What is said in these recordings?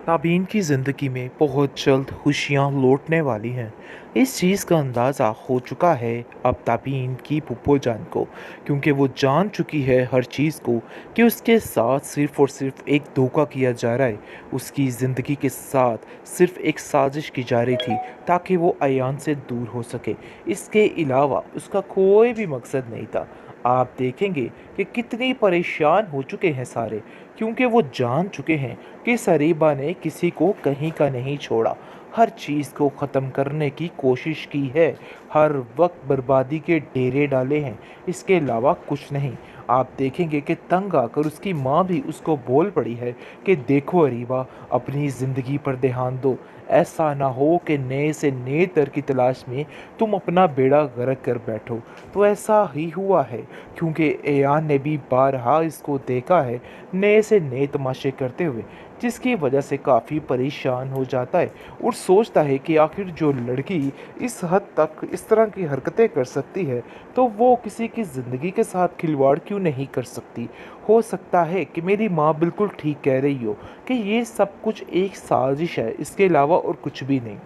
ताबीन की ज़िंदगी में बहुत जल्द खुशियाँ लौटने वाली हैं। इस चीज़ का अंदाज़ा हो चुका है अब ताबीन की पुप्पो जान को, क्योंकि वो जान चुकी है हर चीज़ को कि उसके साथ सिर्फ़ और सिर्फ़ एक धोखा किया जा रहा है। उसकी ज़िंदगी के साथ सिर्फ़ एक साजिश की जा रही थी ताकि वो अयान से दूर हो सके। इसके अलावा उसका कोई भी मकसद नहीं था। आप देखेंगे कि कितनी परेशान हो चुके हैं सारे, क्योंकि वो जान चुके हैं कि सरीबा ने किसी को कहीं का नहीं छोड़ा। हर चीज़ को ख़त्म करने की कोशिश की है, हर वक्त बर्बादी के डेरे डाले हैं, इसके अलावा कुछ नहीं। आप देखेंगे कि तंग आकर उसकी माँ भी उसको बोल पड़ी है कि देखो अरीबा, अपनी ज़िंदगी पर ध्यान दो। ऐसा ना हो कि नए से नए दर की तलाश में तुम अपना बेड़ा गर्क कर बैठो। तो ऐसा ही हुआ है, क्योंकि एयान ने भी बारहा इसको देखा है नए से नए तमाशे करते हुए, जिसकी वजह से काफ़ी परेशान हो जाता है और सोचता है कि आखिर जो लड़की इस हद तक इस तरह की हरकतें कर सकती है, तो वो किसी की ज़िंदगी के साथ खिलवाड़ क्यों नहीं कर सकती। हो सकता है कि मेरी माँ बिल्कुल ठीक कह रही हो कि ये सब कुछ एक साजिश है, इसके अलावा और कुछ भी नहीं।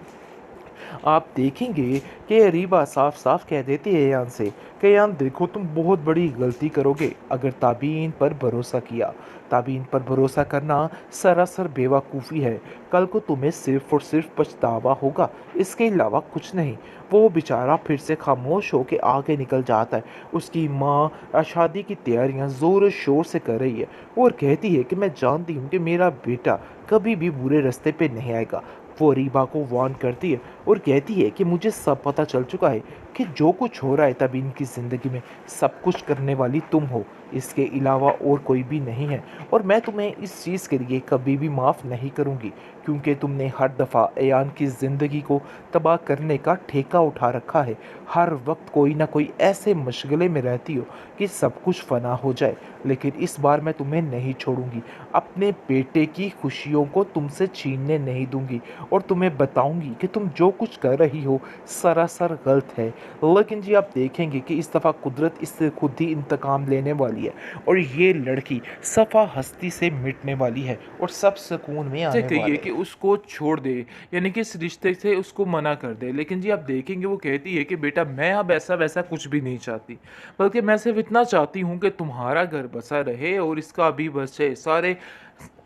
आप देखेंगे कि अरीबा साफ साफ कह देती है यान से कि यान देखो, तुम बहुत बड़ी गलती करोगे अगर ताबीन पर भरोसा किया। ताबीन पर भरोसा करना सरासर बेवकूफ़ी है। कल को तुम्हें सिर्फ और सिर्फ पछतावा होगा, इसके अलावा कुछ नहीं। वो बेचारा फिर से खामोश होकर आगे निकल जाता है। उसकी माँ शादी की तैयारियां ज़ोर शोर से कर रही है और कहती है कि मैं जानती हूँ कि मेरा बेटा कभी भी बुरे रास्ते पे नहीं आएगा। वो रीबा को वार्न करती है और कहती है कि मुझे सब पता चल चुका है कि जो कुछ हो रहा है तभी इनकी ज़िंदगी में सब कुछ करने वाली तुम हो, इसके अलावा और कोई भी नहीं है। और मैं तुम्हें इस चीज़ के लिए कभी भी माफ़ नहीं करूँगी, क्योंकि तुमने हर दफ़ा अयान की ज़िंदगी को तबाह करने का ठेका उठा रखा है। हर वक्त कोई ना कोई ऐसे मशगले में रहती हो कि सब कुछ फना हो जाए, लेकिन इस बार मैं तुम्हें नहीं छोड़ूंगी। अपने बेटे की खुशियों को तुमसे छीनने नहीं दूंगी और तुम्हें बताऊंगी कि तुम जो कुछ कर रही हो सरासर गलत है। लेकिन जी, आप देखेंगे कि इस दफ़ा कुदरत इससे खुद ही इंतकाम लेने वाली है और ये लड़की सफ़ा हस्ती से मिटने वाली है और सब सुकून में से आने कहिए वाले कि हैं। उसको छोड़ दे, यानी कि इस रिश्ते से उसको मना कर दे। लेकिन जी आप देखेंगे वो कहती है कि बेटा मैं अब ऐसा-वैसा कुछ भी नहीं चाहती, बल्कि मैं सिर्फ़ इतना चाहती हूँ कि तुम्हारा घर बसा रहे और इसका भी बसे सारे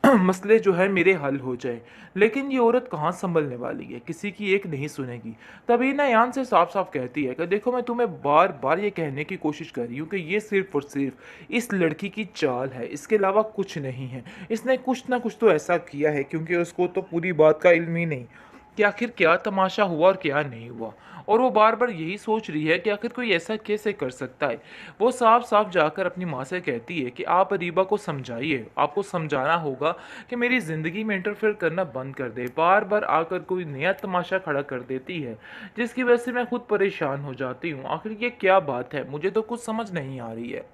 मसले जो है मेरे हल हो जाएँ। लेकिन ये औरत कहाँ सँभलने वाली है, किसी की एक नहीं सुनेगी। तभी ना यान से साफ-साफ कहती है कि देखो मैं तुम्हें बार-बार ये कहने की कोशिश कर रही हूँ कि ये सिर्फ़ और सिर्फ़ इस लड़की की चाल है, इसके अलावा कुछ नहीं है। इसने कुछ ना कुछ तो ऐसा किया है, क्योंकि उसको तो पूरी बात का इल्म ही नहीं कि आखिर क्या तमाशा हुआ और क्या नहीं हुआ। और वो बार बार यही सोच रही है कि आखिर कोई ऐसा कैसे कर सकता है। वो साफ साफ जाकर अपनी माँ से कहती है कि आप अरीबा को समझाइए, आपको समझाना होगा कि मेरी ज़िंदगी में इंटरफेयर करना बंद कर दे। बार बार आकर कोई नया तमाशा खड़ा कर देती है, जिसकी वजह से मैं खुद परेशान हो जाती हूँ। आखिर ये क्या बात है, मुझे तो कुछ समझ नहीं आ रही है।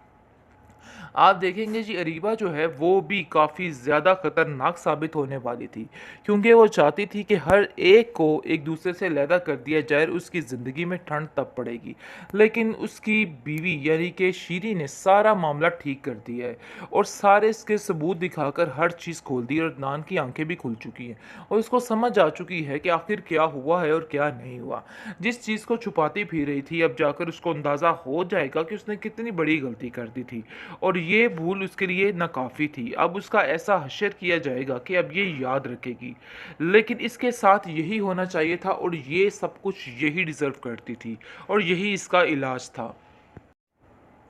आप देखेंगे जी अरीबा जो है वो भी काफ़ी ज़्यादा ख़तरनाक साबित होने वाली थी, क्योंकि वो चाहती थी कि हर एक को एक दूसरे से अलहदा कर दिया जाए, उसकी ज़िंदगी में ठंड तब पड़ेगी। लेकिन उसकी बीवी यानी कि शीरी ने सारा मामला ठीक कर दिया है और सारे इसके सबूत दिखाकर हर चीज़ खोल दी और नान की आंखें भी खुल चुकी हैं और उसको समझ आ चुकी है कि आखिर क्या हुआ है और क्या नहीं हुआ। जिस चीज़ को छुपाती फिर रही थी, अब जाकर उसको अंदाज़ा हो जाएगा कि उसने कितनी बड़ी गलती कर दी थी और ये भूल उसके लिए नाकाफ़ी थी। अब उसका ऐसा हश्र किया जाएगा कि अब ये याद रखेगी। लेकिन इसके साथ यही होना चाहिए था और ये सब कुछ यही डिज़र्व करती थी और यही इसका इलाज था।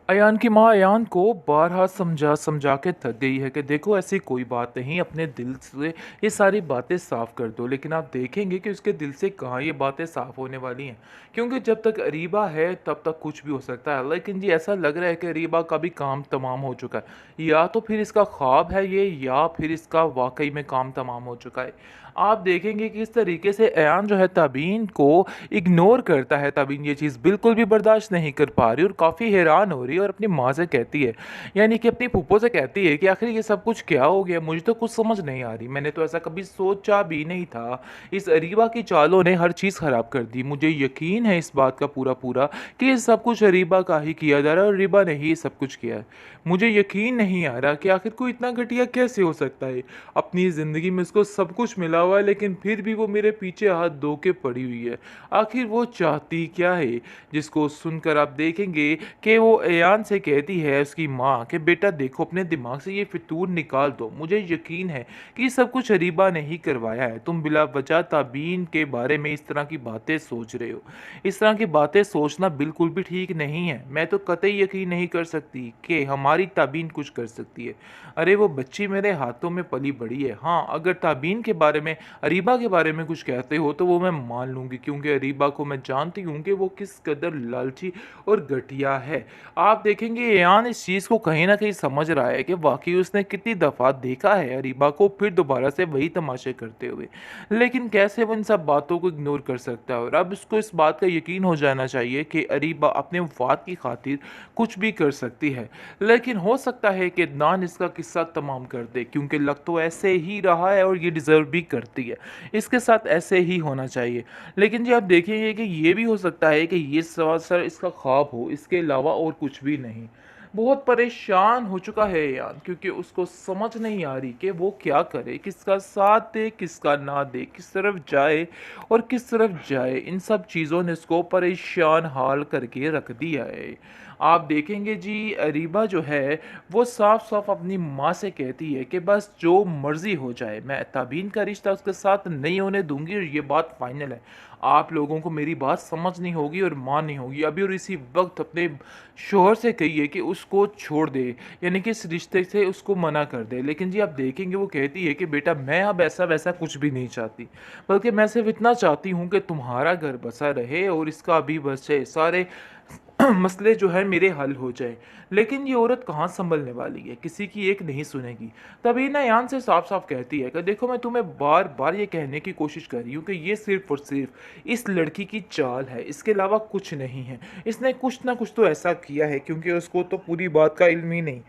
अयान की माँ अयान को बारहा समझा समझा के थक गई है कि देखो ऐसी कोई बात नहीं, अपने दिल से ये सारी बातें साफ कर दो। लेकिन आप देखेंगे कि उसके दिल से कहाँ ये बातें साफ होने वाली हैं, क्योंकि जब तक अरीबा है तब तक कुछ भी हो सकता है। लेकिन जी ऐसा लग रहा है कि अरीबा का भी काम तमाम हो चुका है, या तो फिर इसका ख्वाब है ये, या फिर इसका वाकई में काम तमाम हो चुका है। आप देखेंगे कि इस तरीके से अयान जो है तबीन को इग्नोर करता है। तबीन ये चीज़ बिल्कुल भी बर्दाश्त नहीं कर पा रही और काफ़ी हैरान हो रही है और अपनी माँ से कहती है, यानी कि अपनी फूफो से कहती है कि आखिर ये सब कुछ क्या हो गया? मुझे तो कुछ समझ नहीं आ रही। मैंने तो ऐसा कभी सोचा भी नहीं था। इस अरीबा की चालों ने हर चीज़ ख़राब कर दी। मुझे यकीन है इस बात का पूरा-पूरा कि ये सब कुछ अरीबा का ही किया जा रहा है और अरीबा ने ही ये सब कुछ किया है। मुझे यकीन नहीं आ रहा कि आखिर कोई इतना घटिया कैसे हो सकता है? अपनी ज़िंदगी में उसको सब कुछ मिला हुआ है, लेकिन फिर भी वो मेरे पीछे हाथ धो के पड़ी हुई है। आखिर वो चाहती क्या है? जिसको सुनकर आप देखेंगे कि वो अयान से कहती है उसकी माँ कि बेटा देखो, अपने दिमाग से ये फितूर निकाल दो। मुझे यकीन है कि सब कुछ अरीबा ने ही करवाया है। तुम बिला वजह ताबीन के बारे में इस तरह की बातें सोच रहे हो। इस तरह की बातें सोचना बिल्कुल भी ठीक नहीं है। मैं तो कतई यकीन नहीं कर सकती कि हमारी ताबीन कुछ कर सकती है। अरे वो बच्ची मेरे हाथों में पली बड़ी है। हाँ, अगर ताबीन के बारे में, अरीबा के बारे में कुछ कहते हो तो वो मैं मान लूँगी, क्योंकि अरीबा को मैं जानती हूँ कि वो किस कदर लालची और घटिया है। आप देखेंगे ईयान इस चीज़ को कहीं न कहीं समझ रहा है कि वाक़ई उसने कितनी दफ़ा देखा है अरीबा को फिर दोबारा से वही तमाशे करते हुए। लेकिन कैसे वो इन सब बातों को इग्नोर कर सकता है? और अब उसको इस बात का यकीन हो जाना चाहिए कि अरीबा अपने मफ़ाद की खातिर कुछ भी कर सकती है। लेकिन हो सकता है कि अदनान इसका किस्सा तमाम कर दे, क्योंकि लग तो ऐसे ही रहा है और ये डिज़र्व भी करती है। इसके साथ ऐसे ही होना चाहिए। लेकिन जी आप देखेंगे कि ये भी हो सकता है कि ये सरासर इसका ख्वाब हो, इसके अलावा और कुछ भी नहीं। बहुत परेशान हो चुका है यार, क्योंकि उसको समझ नहीं आ रही कि वो क्या करे, किसका साथ दे, किसका ना दे, किस तरफ जाए और किस तरफ जाए। इन सब चीज़ों ने उसको परेशान हाल करके रख दिया है। आप देखेंगे जी अरीबा जो है वो साफ-साफ अपनी माँ से कहती है कि बस जो मर्ज़ी हो जाए, मैं ताबीन का रिश्ता उसके साथ नहीं होने दूँगी और ये बात फ़ाइनल है। आप लोगों को मेरी बात समझनी होगी और माननी होगी। अभी और इसी वक़्त अपने शौहर से कहिए कि उसको छोड़ दे, यानी कि इस रिश्ते से उसको मना कर दे। लेकिन जी आप देखेंगे वो कहती है कि बेटा मैं अब ऐसा-वैसा कुछ भी नहीं चाहती, बल्कि मैं सिर्फ़ इतना चाहती हूँ कि तुम्हारा घर बसा रहे और इसका भी बसे सारे मसले जो है मेरे हल हो जाए। लेकिन ये औरत कहाँ सँभलने वाली है, किसी की एक नहीं सुनेगी। तभी ना यान से साफ-साफ कहती है कि देखो मैं तुम्हें बार-बार ये कहने की कोशिश कर रही हूँ कि ये सिर्फ़ और सिर्फ़ इस लड़की की चाल है, इसके अलावा कुछ नहीं है। इसने कुछ ना कुछ तो ऐसा किया है, क्योंकि उसको तो पूरी बात का इल्म ही नहीं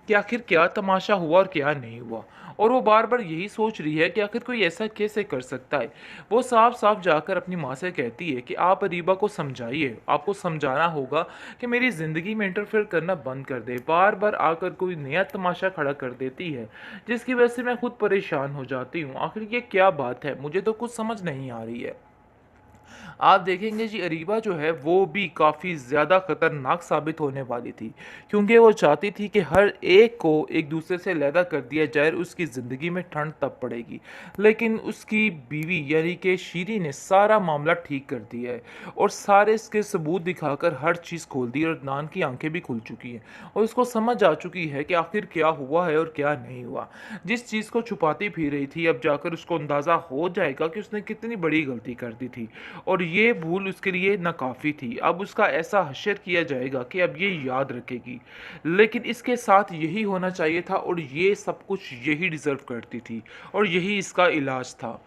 कि आखिर क्या तमाशा हुआ और क्या नहीं हुआ। और वो बार-बार यही सोच रही है कि आखिर कोई ऐसा कैसे कर सकता है। वो साफ-साफ जाकर अपनी माँ से कहती है कि आप अरीबा को समझाइए, आपको समझाना होगा कि मेरी ज़िंदगी में इंटरफेयर करना बंद कर दे। बार-बार आकर कोई नया तमाशा खड़ा कर देती है, जिसकी वजह से मैं खुद परेशान हो जाती हूँ। आखिर ये क्या बात है? मुझे तो कुछ समझ नहीं आ रही है। आप देखेंगे जी अरीबा जो है वो भी काफ़ी ज़्यादा ख़तरनाक साबित होने वाली थी, क्योंकि वो चाहती थी कि हर एक को एक दूसरे से अलहदा कर दिया जाए और उसकी ज़िंदगी में ठंड तब पड़ेगी। लेकिन उसकी बीवी यानी कि शीरी ने सारा मामला ठीक कर दिया है और सारे इसके सबूत दिखाकर हर चीज़ खोल दी और अदनान की आंखें भी खुल चुकी हैं और उसको समझ आ चुकी है कि आखिर क्या हुआ है और क्या नहीं हुआ। जिस चीज़ को छुपाती फिर रही थी अब जाकर उसको अंदाज़ा हो जाएगा कि उसने कितनी बड़ी गलती कर दी थी और ये भूल उसके लिए नाकाफ़ी थी। अब उसका ऐसा हश्र किया जाएगा कि अब ये याद रखेगी। लेकिन इसके साथ यही होना चाहिए था और ये सब कुछ यही डिज़र्व करती थी और यही इसका इलाज था।